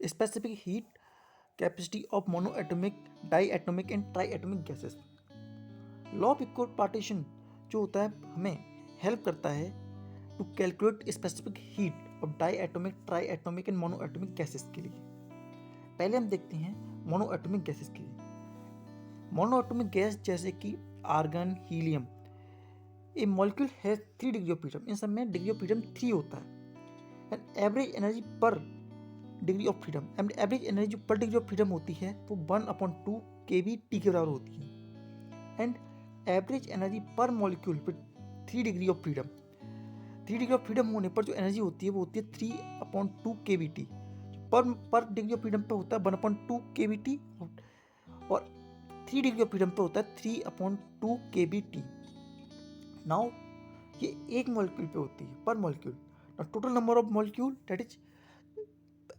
specific heat capacity of monoatomic, diatomic and triatomic gases. Law of equal partition जो होता है हमें help करता है to calculate specific heat of diatomic, triatomic and monoatomic gases के लिए। पहले हम देखते हैं मोनोएटॉमिक गैसेस के लिए। मोनोएटॉमिक गैस जैसे कि argon, helium, a molecule has 3 degree of freedom. इन सब में डिग्री ऑफ फ्रीडम 3 होता है। And average energy per degree of freedom, average energy जो पर डिग्री ऑफ फ्रीडम होती है वो 1/2 kBT के बराबर होती है। एंड एवरेज एनर्जी पर molecule with 3 degree of freedom, 3 degree of freedom होने पर जो एनर्जी होती है वो होती है 3/2 kBT। पर डिग्री ऑफ फ्रीडम पे होता है 1/2 kBT और 3 डिग्री ऑफ फ्रीडम पे होता है 3/2 kBT। नाउ ये एक मॉलिक्यूल पे होती है पर molecule. Now total number of molecule that is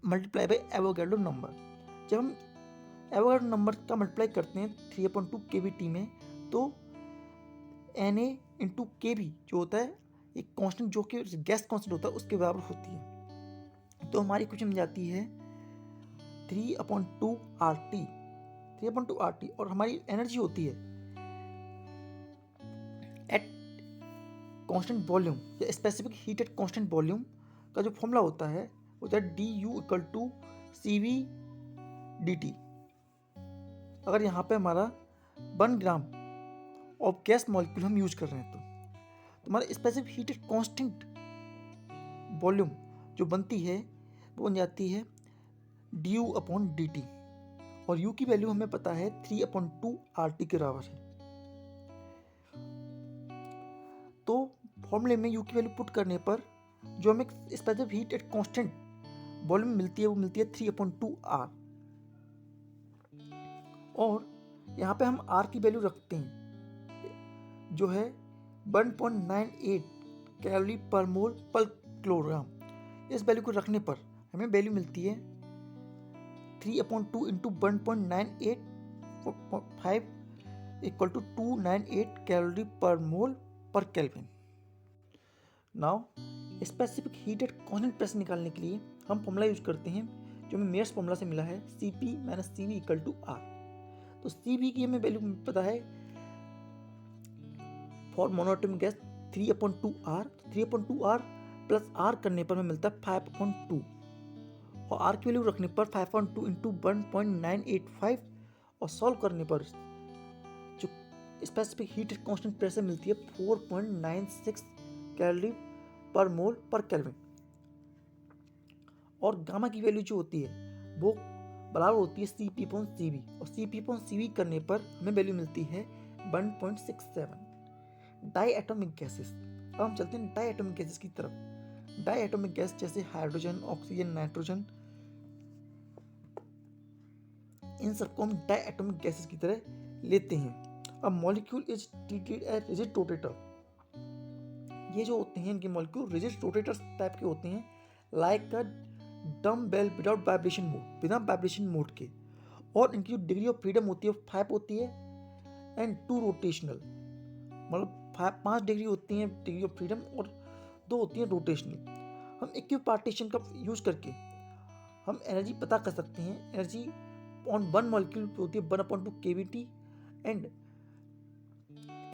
multiply by Avogadro number. जब हम एवोगाड्रो नंबर का मल्टीप्लाई करते हैं 3/2 kBT में तो Na इंटू kB जो होता है एक कांस्टेंट जो कि गैस कांस्टेंट होता है उसके बराबर होती है। तो हमारी क्वेश्चन में जाती है 3/2 RT, 3/2 RT और हमारी एनर्जी होती है एट कांस्टेंट वॉल्यूम या specific heat at constant volume का जो फॉर्मूला होता है वो होता है du = CV/dt। अगर यहाँ पे हमारा 1 ग्राम ऑफ गैस मॉलिक्यूल हम यूज कर रहे हैं तो हमारा specific heat at constant volume जो बनती है वो बन जाती है du/dt और u की वैल्यू हमें पता है 3/2 RT के बराबर है। तो फॉर्मूले में u की वैल्यू पुट करने पर जो हमें specific heat at constant volume मिलती है वो मिलती है 3/2 R। और यहाँ पे हम R की वैल्यू रखते हैं जो है 1.98 कैलोरी पर मोल पर किलोग्राम। इस वैल्यू को रखने पर हमें वैल्यू मिलती है 3/2 into 1.98 equal to 298 calorie per mole per kelvin. Now specific heat at constant pressure निकालने के लिए हम फॉर्मूला यूज करते हैं जो हमें मेयर्स फॉर्मूला से मिला है Cp - Cv = R। तो Cv की हमें वैल्यू पता है for monoatomic gas 3/2 R। 3/2 R plus R करने पर हमें मिलता है 5/2 और R की वैल्यू रखने पर 5/2 इंटू 1.985 और सॉल्व करने पर जो स्पेसिफिक हीट कांस्टेंट प्रेशर मिलती है 4.96 calorie per mole per kelvin. और गामा की वैल्यू जो होती है वो बराबर होती है Cp/Cv और Cp/Cv करने पर हमें वैल्यू मिलती है 1.67। डाईएटॉमिक गैसेस, अब हम चलते हैं डाईएटॉमिक गैसेस की तरफ। डाईएटॉमिक गैस जैसे हाइड्रोजन, ऑक्सीजन, नाइट्रोजन, इन सबको हम डाईएटॉमिक गैसेस की तरह लेते हैं। अब molecule is treated as rigid rotator. ये जो होते हैं इनके मॉलिक्यूल रिजिड रोटेटर्स टाइप के होते हैं लाइक अ डम बेल विदाउट वाइब्रेशन मोड, बिना वाइब्रेशन मोड के। और इनकी जो डिग्री ऑफ फ्रीडम होती है 5 होती है एंड 2 रोटेशनल, मतलब 5 डिग्री होती हैं डिग्री ऑफ फ्रीडम और 2 होती हैं रोटेशनल। हम इक्विपार्टीशन का यूज करके हम एनर्जी पता कर सकते हैं। एनर्जी ऑन 1 मॉलिक्यूल पे होती है 1/2 kBT and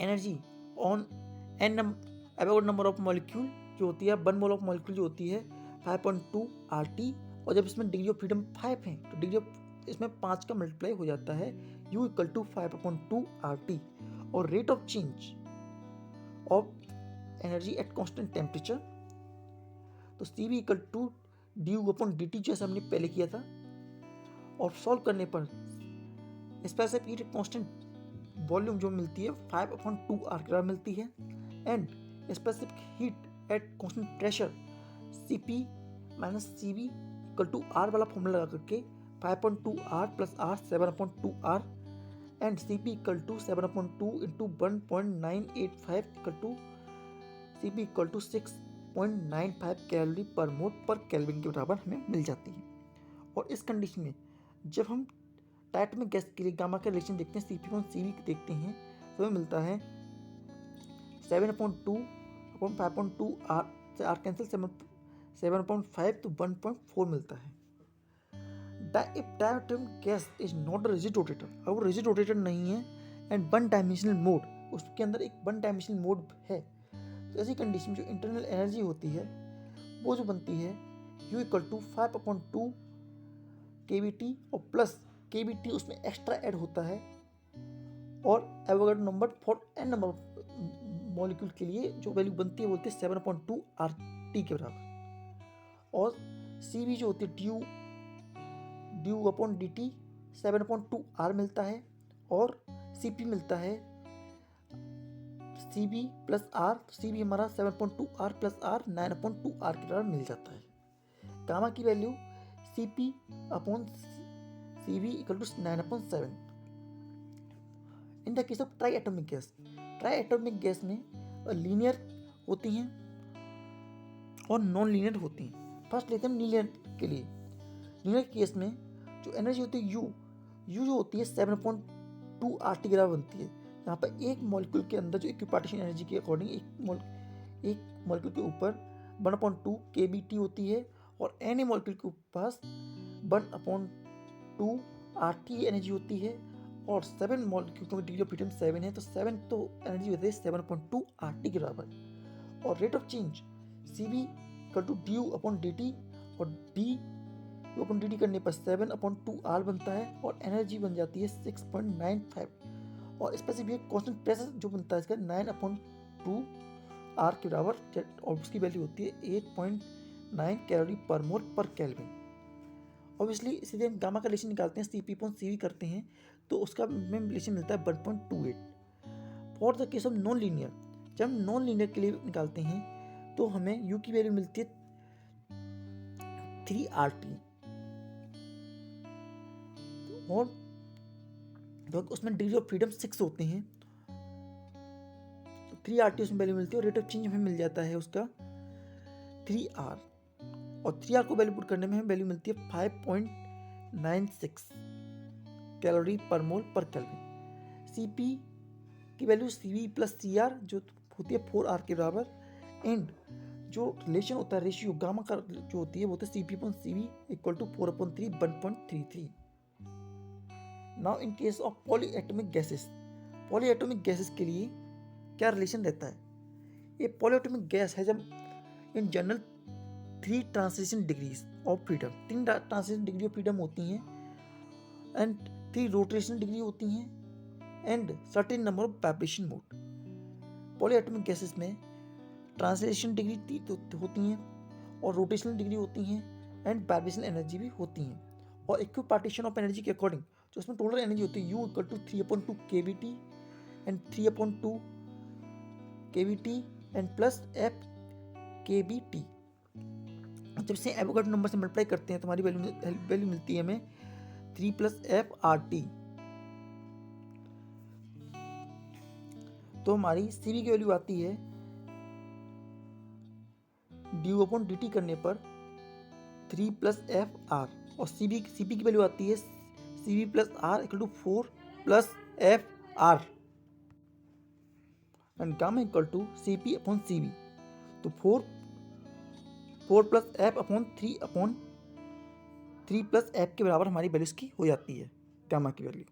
energy on Avogadro number of molecule जो होती है 1 मोल ऑफ मॉलिक्यूल जो होती है 5.2 RT। और जब इसमें डिग्री ऑफ फ्रीडम 5 है तो डिग्री ऑफ इसमें 5 का मल्टीप्लाई हो जाता है U = 5/2 RT। और rate of change of energy at constant temperature तो Cv = du/dt जैसे हमने पहले किया था। और सॉल्व करने पर स्पेसिफिक हीट कांस्टेंट वॉल्यूम जो मिलती है 5/2 R के बराबर मिलती है। And specific heat at constant pressure Cp - Cv = R वाला फॉर्मूला लगा करके 5/2 R plus R 7/2 R and Cp = 7/2 into 1.985 Cp = 6.95 calorie per mole per kelvin के बराबर हमें मिल जाती है। और इस कंडीशन में जब हम डायटोमिक गैस के लिए गामा का रिलेशन देखते हैं Cp/Cv देखते हैं तो हमें मिलता है 7/2 R से R कैंसिल 7/5 तो 1.4 मिलता है। If diatomic gas is not a rigid rotator, अगर वो रिजिड रोटेटर नहीं है एंड वन डायमेंशनल मोड, उसके अंदर एक वन डायमेंशनल मोड है, तो ऐसी कंडीशन में जो इंटरनल एनर्जी होती है वो जो बनती है U इक्वल टू 5/2 kBT और प्लस kBT उसमें एक्स्ट्रा ऐड होता है, और Avogadro number for n number molecule के लिए जो वैल्यू बनती है बोलते हैं 7/2 RT के बराबर, और Cv जो होती है du/dt 7/2 R मिलता है, और Cp मिलता है Cb प्लस R, तो Cb हमारा 7/2 R प्लस R 9/2 R के बराबर मिल जाता है। गामा की value Cp/Cv equal to 9/7। In the case of tri atomic gas में लीनियर होती हैं और नॉन लीनियर होती हैं। फर्स्ट लेते हैं लीनियर के लिए। लीनियर केस में जो एनर्जी होती है U जो होती है 7/2 RT के बराबर बनती है। यहाँ पर एक मॉलिक्यूल के अंदर जो इक्विपार्टीशन एनर्जी के अकॉर्डिंग एक मॉलिक्यूल के ऊपर 1/2 kBT होती है, और एनी मॉलिक्यूल के पास 1/2 RT एनर्जी होती है, और 7 मॉलिक्यूल क्योंकि डिग्री ऑफ फ्रीडम 7 है तो 7 तो एनर्जी होती है 7/2 RT के बराबर, और rate of change Cv equal to du/dt, और du/dt करने पर 7/2 R बनता है, और एनर्जी बन जाती है 6.95, और स्पेसिफिक कांस्टेंट प्रेशर जो बनता है इसका 9/2 R के बराबर, और उसकी वैल्यू होती है 8.9 calorie per mole per kelvin. Obviously सीधे हम गामा का रिलेशन निकालते हैं, Cp/Cv करते हैं तो उसका में रिलेशन मिलता है 1.28। For the case of non linear, जब हम नॉन लीनियर के लिए निकालते हैं तो हमें U की वैल्यू मिलती है 3RT, और उसमें डिग्री ऑफ फ्रीडम 6 होते हैं, तो 3RT उसमें वैल्यू मिलती है, और रेट ऑफ चेंज हमें मिल जाता है उसका 3R, और 3R को वैल्यू पुट करने में हमें वैल्यू मिलती है 5.96 calorie per mole per kelvin. Cp की वैल्यू Cv प्लस Cr जो होती है 4R के बराबर, एंड जो रिलेशन होता है रेशियो गामा का जो होती है वो होता है Cp/Cv equal to 4/3 1.33। Now in case of polyatomic gases के लिए क्या रिलेशन रहता है? ये पॉलीएटॉमिक गैस है जब in general 3 transition degrees of freedom, 3 transition degree of freedom होती हैं, एंड 3 रोटेशन डिग्री होती हैं, and certain number of vibration mode. Polyatomic gases में ट्रांसलेशन डिग्री होती हैं, और रोटेशनल डिग्री होती हैं, एंड वाइब्रेशनल एनर्जी भी होती हैं, और इक्विपार्टीशन ऑफ एनर्जी के अकॉर्डिंग जो उसमें टोटल एनर्जी होती है U equal to 3/2 kBT and 3/2 kBT and plus F kBT। जब से एवोगाड्रो नंबर से मल्टीप्लाई करते हैं तो हमारी वैल्यू मिलती है हमें 3 + F RT। तो हमारी Cv की वैल्यू आती है du/dt करने पर 3 + F R, और Cp की वैल्यू आती है Cv + R equal to 4 + F R, and gamma equal to Cp/Cv, तो 4 + F/3 + F के बराबर हमारी वैल्यूज की हो जाती है गामा की value.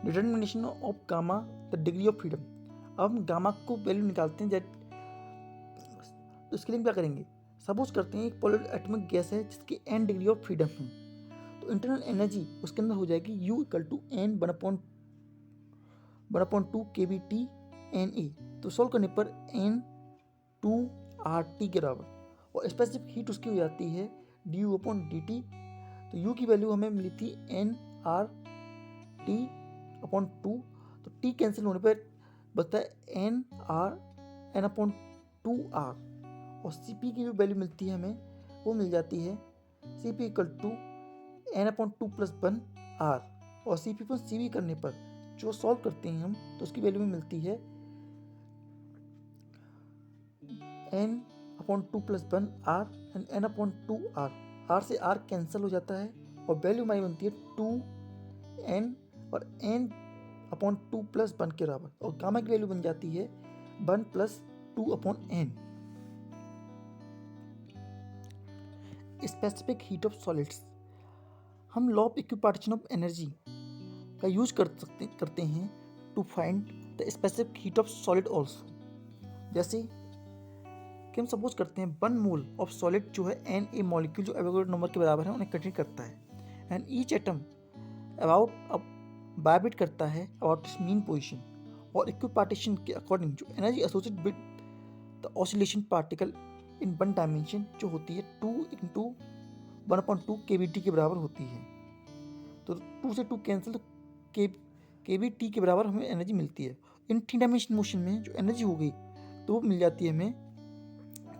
Determination of gamma the degree of freedom. अब हम गामा को वैल्यू निकालते हैं, तो इसके लिए क्या करेंगे? सपोज करते हैं एक पॉलीएटॉमिक गैस है जिसकी n डिग्री ऑफ फ्रीडम है, तो इंटरनल एनर्जी उसके अंदर हो जाएगी U equal to n 1/2 kBT Na, तो सॉल्व करने पर n 2RT के बराबर, और स्पेसिफिक हीट उसकी हो जाती है du/dt, तो U की वैल्यू हमें मिली थी nRT/2, तो T कैंसिल होने पर बचता है n/2R, और Cp की जो वैल्यू मिलती है हमें वो मिल जाती है Cp equal to n/2 + 1R, और Cp/Cv करने पर जो सॉल्व करते हैं हम तो उसकी वैल्यू में मिलती है n/2 + 1R and n/2R, R से R कैंसिल हो जाता है, और वैल्यू हमारी बनती है 2n और n/2 + 1 के बराबर, और गामा की वैल्यू बन जाती है 1 + 2/n। Specific heat of solids. हम law of equipartition of energy का यूज करते हैं to find the specific heat of solid also. जैसे कि हम सपोज करते हैं 1 मोल ऑफ सॉलिड जो है Na मॉलिक्यूल जो एवोगाड्रो नंबर के बराबर है उन्हें कंटेन करता है, and each atom about Bybit करता है अबाउट इट्स मीन पोजीशन। और इक्विपार्टीशन के अकॉर्डिंग जो energy associated with the oscillation particle in one dimension जो होती है 2 इंटू 1/2 kBt के बराबर होती है। तो 2 से 2 कैंसिल, तो kBt के बराबर हमें एनर्जी मिलती है। इन 3 डायमेंशन मोशन में जो एनर्जी हो गई तो वो मिल जाती है हमें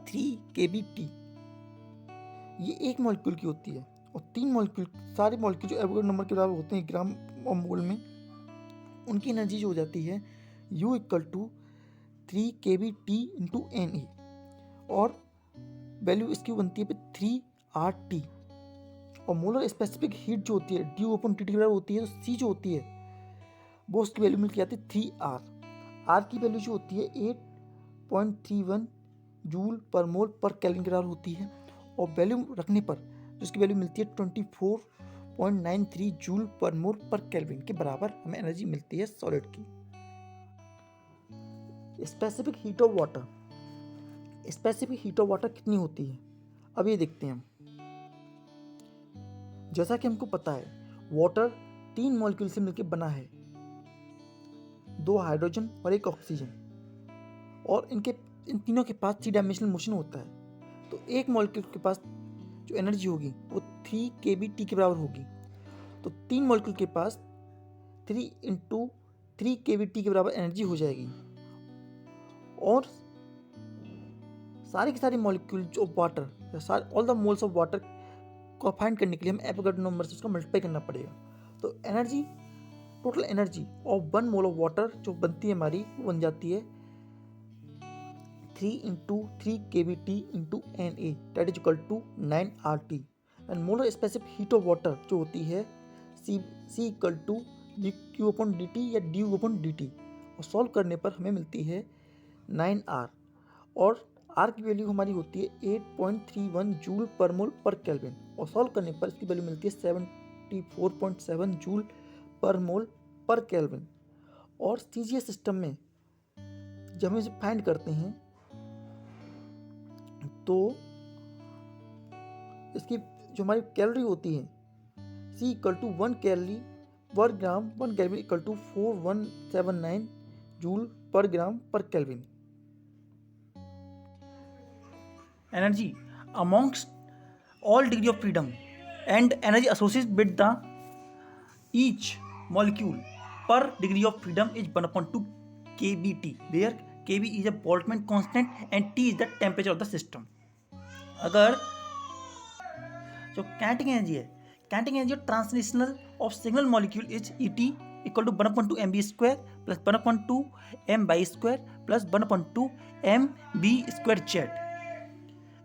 3 kBt। ये एक मॉलिक्यूल की होती है। और 3 मॉलिक्यूल, सारे मॉलिक्यूल जो एवोगाड्रो नंबर के बराबर होते हैं ग्राम और मोल में, उनकी एनर्जी जो हो जाती है U = 3 kBt इंटू Na। और वैल्यू इसकी बनती है 3RT। और मोलर स्पेसिफिक हीट जो होती है Du/T के बराबर होती है, तो C जो होती है वो उसकी वैल्यू मिल के आती है 3R। R की वैल्यू जो होती है 8.31 जूल पर मोल पर केल्विन के बराबर होती है। और वैल्यू रखने पर जिसकी वैल्यू मिलती है 24.93 जूल पर मोल पर केल्विन के बराबर हमें एनर्जी मिलती है सॉलिड की। Specific heat of water, specific heat of water कितनी होती है अब ये देखते हैं हम। जैसा कि हमको पता है वाटर 3 मॉलिक्यूल से मिलकर बना है, 2 हाइड्रोजन और 1 ऑक्सीजन, और इन तीनों के पास 3 डायमेंशनल मोशन होता है। तो एक मॉलिक्यूल के पास जो एनर्जी होगी वो 3 kBt के बराबर होगी। तो 3 मॉलिक्यूल के पास 3 इंटू 3 kBt के बराबर एनर्जी हो जाएगी। और सारे के सारे molecule of water, all the moles of water को फाइंड करने के लिए हम एवोगाड्रो नंबर से उसका मल्टीप्लाई करना पड़ेगा। तो energy, total energy of 1 mole of water जो बनती है हमारी, वो बन जाती है 3 into 3 kBt into Na, that is equal to 9RT। And molar specific heat of water जो होती है C = dQ/dt या du/dt। और सॉल्व करने पर हमें मिलती है 9R। और R की वैल्यू हमारी होती है 8.31 जूल पर मोल पर केल्विन। और सॉल्व करने पर इसकी वैल्यू मिलती है 74.7 जूल पर मोल पर केल्विन। और CGS सिस्टम में जब हम इसे फाइंड करते हैं तो इसकी जो हमारी कैलोरी होती है C = 1 कैलोरी पर ग्राम 1 kelvin = 4179 joule per gram per kelvin. Energy amongst all degree of freedom and energy associated with the each molecule per degree of freedom is 1/2 kBt, where kB is a Boltzmann constant and T is the temperature of the system। अगर जो kinetic energy है, kinetic energy of translational of single molecule is ET = 1/2 mv² plus 1/2 m/² plus 1/2 mv²z,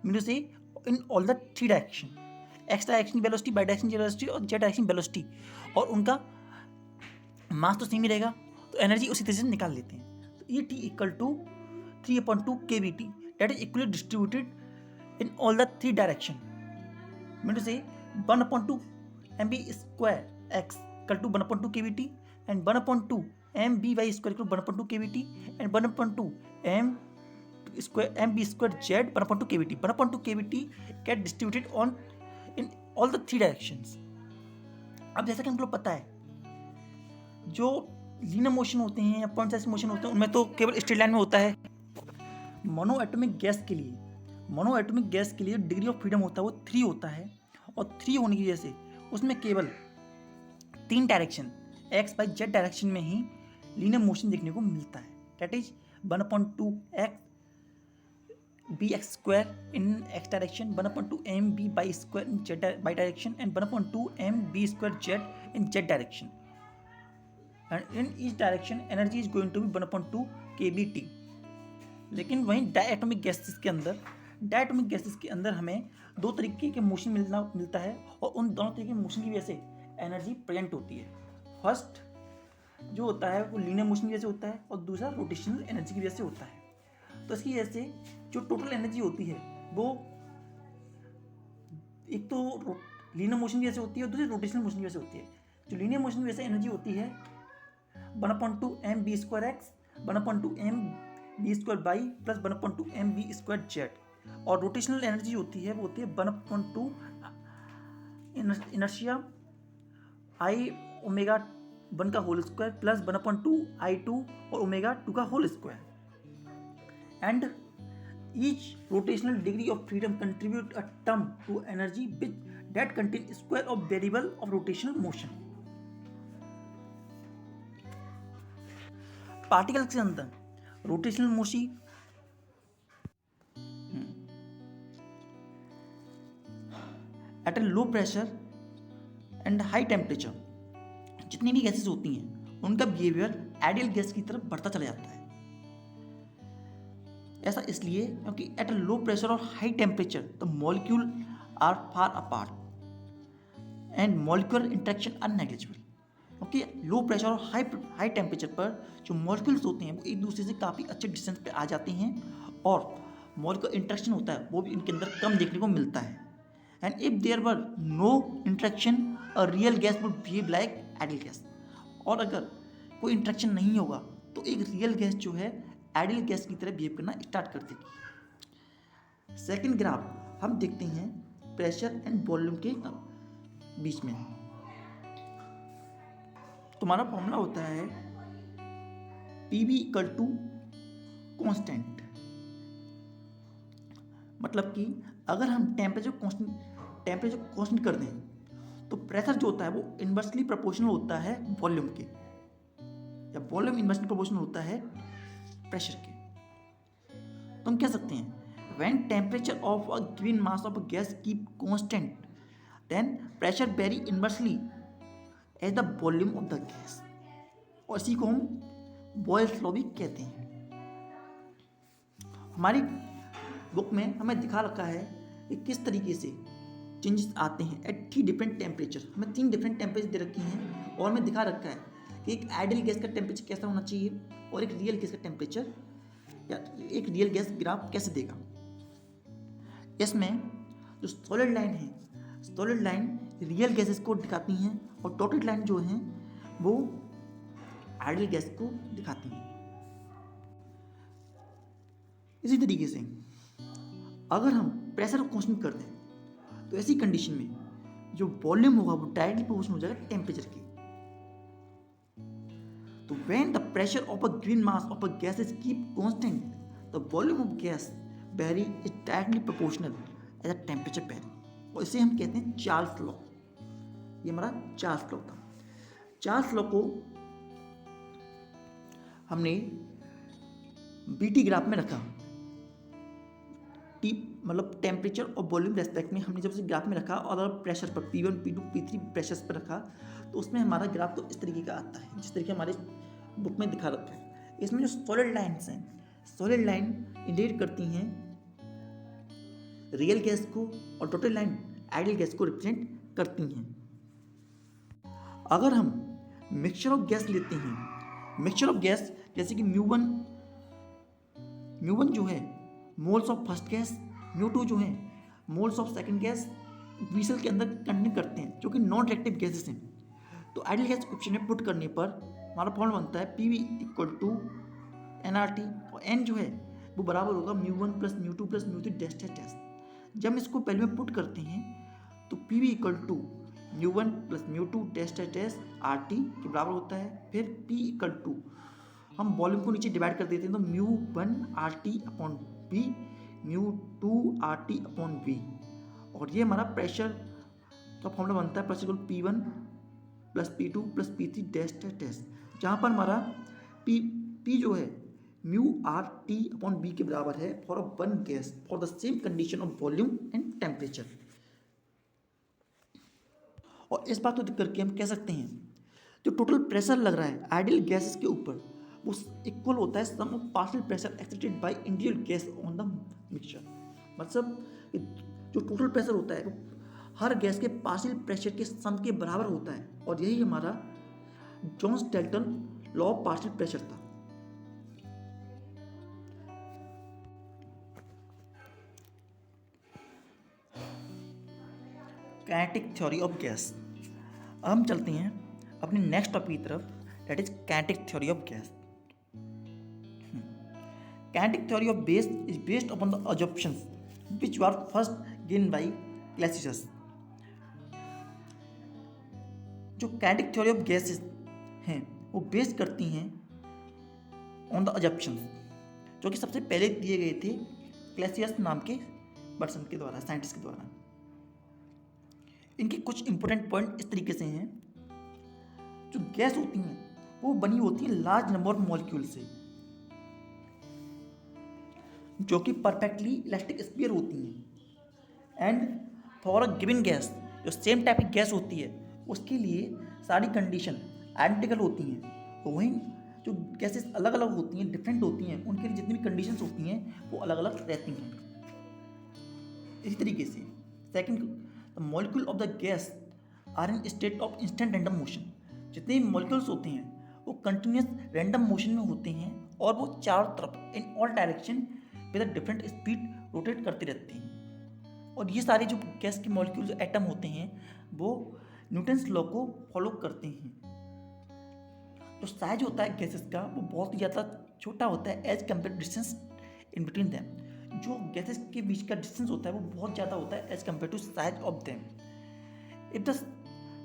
mean to say in all the 3 direction, x direction velocity, by direction velocity और z direction velocity, और उनका मास तो same ही रहेगा, तो energy उसी तरह से निकाल लेते हैं। तो ET = 3/2 kBt, that is equally distributed in all the 3 direction, mean to say 1/2 mv² x = 1/2 kBt and 1/2 mv² = 1/2 kBt and 1/2 mv²z 1/2 kBt। 1/2 kBt get distributed on in all the 3 directions। अब जैसा कि हमको पता है जो लीनियर मोशन होते हैं या पॉइंट साइज मोशन होते हैं उनमें तो केवल स्ट्रेट लाइन में होता है। मोनो एटॉमिक गैस के लिए डिग्री ऑफ फ्रीडम होता है वो 3 होता है। और 3 होने की वजह से उसमें केवल 3 direction x by z direction में ही लीनियर मोशन देखने को मिलता है, that is 1/2 bx² in x direction, 1/2 mv² in z by direction and 1/2 mv²z in z direction, and in each direction energy is going to be 1/2 kBt। लेकिन वहीं diatomic gases के अंदर हमें 2 तरीके के मोशन मिलता है, और उन दोनों तरीके के मोशन की वजह से एनर्जी प्रेजेंट होती है। फर्स्ट जो होता है वो लीनियर मोशन की वजह से होता है, और दूसरा रोटेशनल एनर्जी की वजह से होता है। तो इसकी वजह से जो टोटल एनर्जी होती है वो एक तो लीनियर मोशन की वजह से होती है और दूसरी रोटेशनल मोशन की वजह से होती है। जो लीनियर मोशन की वजह से एनर्जी होती है 1/2 mv² x 1/2 mv² y plus 1/2 mv² z, और रोटेशनल एनर्जी होती है वो होती है 1/2 इनर्शिया आई ओमेगा 1 का होल स्क्वायर प्लस 1/2 I2 और ओमेगा 2 का whole square, and each rotational degree of freedom contribute a term to energy which that contain square of variable of rotational motion। Particle के अंदर rotational motion at a low pressure and high temperature, जितनी भी gases होती हैं उनका behaviour ideal gas की तरफ बढ़ता चला जाता है। ऐसा इसलिए क्योंकि एट अ लो प्रेशर और high temperature the molecule are far apart and molecular interaction are negligible. क्योंकि लो प्रेशर और हाई टेम्परेचर पर जो मॉलिक्यूल्स होते हैं वो एक दूसरे से काफ़ी अच्छे डिस्टेंस पे आ जाते हैं और मॉलिक्यूलर इंटरेक्शन होता है वो भी इनके अंदर कम देखने को मिलता है। And if there were no interaction a real gas would behave like ideal gas, और अगर कोई इंटरेक्शन नहीं होगा तो एक रियल गैस जो है आइडियल गैस की तरह बिहेव करना स्टार्ट कर देगी। सेकंड ग्राफ हम देखते हैं प्रेशर एंड वॉल्यूम के बीच में। तुम्हारा फॉर्मूला होता है PV इक्वल टू कॉन्स्टेंट, मतलब कि अगर हम टेम्परेचर कॉन्स्टेंट कर दें तो प्रेशर जो होता है वो इन्वर्सली प्रोपोर्शनल होता है वॉल्यूम के, या वॉल्यूम इन्वर्सली प्रोपोर्शनल होता है प्रेशर के। तो हम कह सकते हैं when temperature of a given mass of a gas keep constant then pressure vary inversely as the volume of the gas, और इसी को हम बॉयल्स लॉ भी कहते हैं। हमारी बुक में हमें दिखा रखा है कि किस तरीके से चेंजेस आते हैं एट 3 डिफरेंट टेम्परेचर। हमें 3 डिफरेंट टेम्परेचर दे रखी हैं और हमें दिखा रखा है कि एक आइडियल गैस का टेम्परेचर कैसा होना चाहिए और एक रियल गैस का टेम्परेचर या एक रियल गैस ग्राफ कैसे देगा। इसमें जो सॉलिड लाइन है, सॉलिड लाइन रियल गैसेस को दिखाती हैं और डॉटेड लाइन जो हैं वो आइडियल गैस को दिखाती हैं। इसी तरीके से अगर हम प्रेशर को कांस्टेंट कर दें तो ऐसी कंडीशन में जो वॉल्यूम होगा वो डायरेक्टली प्रोपोर्शनल हो जाएगा टेम्परेचर के। तो when the pressure of a given mass of a gas is keep constant the volume of gas vary is directly proportional as a temperature vary, और इसे हम कहते हैं चार्ल्स लॉ। ये हमारा चार्ल्स लॉ था। चार्ल्स लॉ को हमने बीटी ग्राफ में रखा, टी मतलब टेम्परेचर और वॉल्यूम रेस्पेक्ट में हमने जब उसे ग्राफ में रखा और अगर प्रेशर पर P1 P2 P3 प्रेशर्स पर रखा तो उसमें हमारा ग्राफ तो इस तरीके का आता है जिस तरीके हमारे बुक में दिखा रखा है। इसमें जो सॉलिड लाइन्स हैं, सॉलिड लाइन इंडिकेट करती हैं रियल गैस को और डॉटेड लाइन आइडियल गैस को रिप्रेजेंट करती हैं। अगर हम मिक्सचर ऑफ गैस लेते हैं, मिक्सचर ऑफ गैस जैसे कि म्यू1 जो है मोल्स ऑफ फर्स्ट गैस, म्यू2 जो है मोल्स ऑफ सेकंड गैस वीसल के अंदर कंटेन करते हैं जो कि नॉन रिएक्टिव गैसेस हैं। तो आइडियल गैस ऑप्शन में पुट करने पर हमारा फॉर्मूला बनता है PV इक्वल टू nRT, और n जो है वो बराबर होगा म्यू1 प्लस म्यू2 प्लस म्यू3 डैश डैश डैश। जब हम इसको पहले में पुट करते हैं तो PV equal to mu one plus mu two dash dash dash RT के बराबर होता है। फिर P इक्वल टू हम वॉल्यूम को नीचे डिवाइड कर देते हैं तो mu one RT upon V mu two RT upon V, और ये हमारा प्रेशर का फॉर्मूला बनता है pressure equal P1 plus P2 plus P3 dash dash dash, जहाँ पर हमारा P जो है म्यू RT अपॉन V के बराबर है for a one gas for the same condition of volume and temperature. और इस बात को करके हम कह सकते हैं जो टोटल प्रेशर लग रहा है आइडियल गैसेस के ऊपर वो इक्वल होता है sum of partial pressure exerted by individual gas on the mixture. मतलब जो टोटल प्रेशर होता है वो हर गैस के पार्शियल प्रेशर के सम के बराबर होता है, और यही हमारा John's Dalton law of partial pressure था। Kinetic theory of gas. अब हम चलते हैं अपने नेक्स्ट टॉपिक की तरफ, that is kinetic theory of gas. Kinetic theory of gas is based upon the assumptions which were first given by Clausius। जो kinetic theory of gases हैं वो बेस्ड करती हैं ऑन द assumptions, जो कि सबसे पहले दिए गए थे क्लैसियस नाम के पर्सन के द्वारा, साइंटिस्ट के द्वारा। इनके कुछ इंपॉर्टेंट पॉइंट इस तरीके से हैं। जो गैस होती हैं वो बनी होती है लार्ज नंबर ऑफ मॉलिक्यूल से, जो कि परफेक्टली इलास्टिक स्फीयर होती हैं। And for a given gas, जो सेम टाइप की गैस होती है उसके लिए सारी कंडीशन आइडेंटिकल होती हैं। तो वहीं जो गैसेस अलग अलग होती हैं, डिफरेंट होती हैं, उनके लिए जितनी भी कंडीशंस होती हैं वो अलग अलग रहती हैं। इसी तरीके से second, the molecule of the gas are in state of instant random motion. जितने भी मॉलिक्यूल्स होते हैं वो कंटिन्यूस रैंडम मोशन में होते हैं और वो चारों तरफ in all direction with a different speed rotate करते रहते हैं। और ये सारे जो गैस के मॉलिक्यूल, जो एटम होते हैं, वो न्यूटन्स लॉ को फॉलो करते हैं। जो साइज होता है गैसेस का वो बहुत ही ज़्यादा छोटा होता है as compare distance in between them. जो गैसेस के बीच का डिस्टेंस होता है वो बहुत ज़्यादा होता है as compare to size of them. If the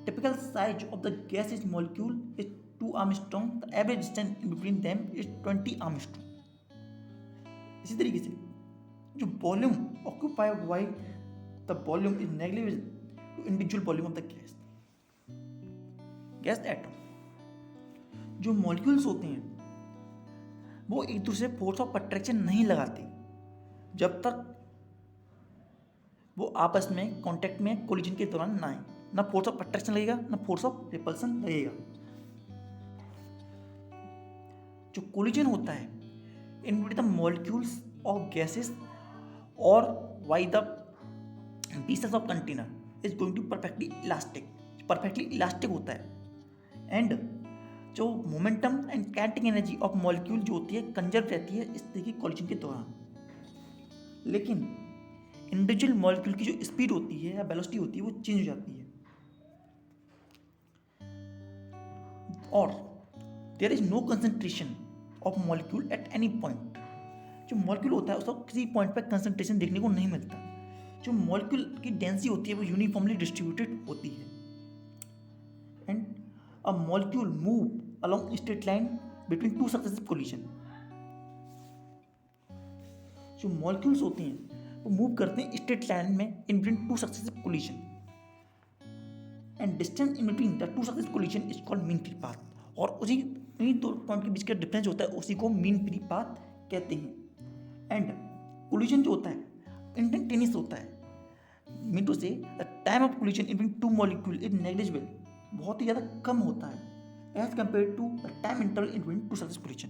typical size of the gas is molecule is 2 Armstrong, the average distance in between them is 20 Armstrong. इसी तरीके से जो volume occupied by the volume is negligible to individual volume of the gas atom. जो molecules होते हैं वो एक दूसरे फोर्स ऑफ अट्रैक्शन नहीं लगाते जब तक वो आपस में कांटेक्ट में कोलिजन के दौरान ना आए। ना फोर्स ऑफ अट्रैक्शन लगेगा, ना फोर्स ऑफ रिपल्सन लगेगा। जो कोलिजन होता है in between the molecules of gases और why the pieces of container is going to perfectly elastic होता है। एंड जो momentum and kinetic energy of molecule जो होती है कंजर्व रहती है इस तरह की कोलिजन के दौरान। लेकिन इंडिविजुअल मॉलिक्यूल की जो स्पीड होती है या वेलोसिटी होती है वो चेंज हो जाती है। और there is no concentration of molecule at any point. जो मॉलिक्यूल होता है उसको किसी पॉइंट पर कंसंट्रेशन देखने को नहीं मिलता। जो मॉलिक्यूल की डेंसिटी होती है वो यूनिफॉर्मली डिस्ट्रीब्यूटेड होती है। And a molecule move along straight line between two successive collision। जो मॉलिक्यूल्स होते हैं वो मूव करते हैं स्ट्रेट लाइन में in between two successive collision. And distance in between the two successive collision is called mean free path. और उन्हीं दो पॉइंट के बीच का डिफरेंस होता है उसी को मीन फ्री पाथ कहते हैं। एंड कोलिजन जो होता है इंस्टेंटेनियस होता है। मीन टू से the time of collision in between two molecule is negligible, बहुत ही ज़्यादा कम होता है as compared to the time interval in between two surface collision।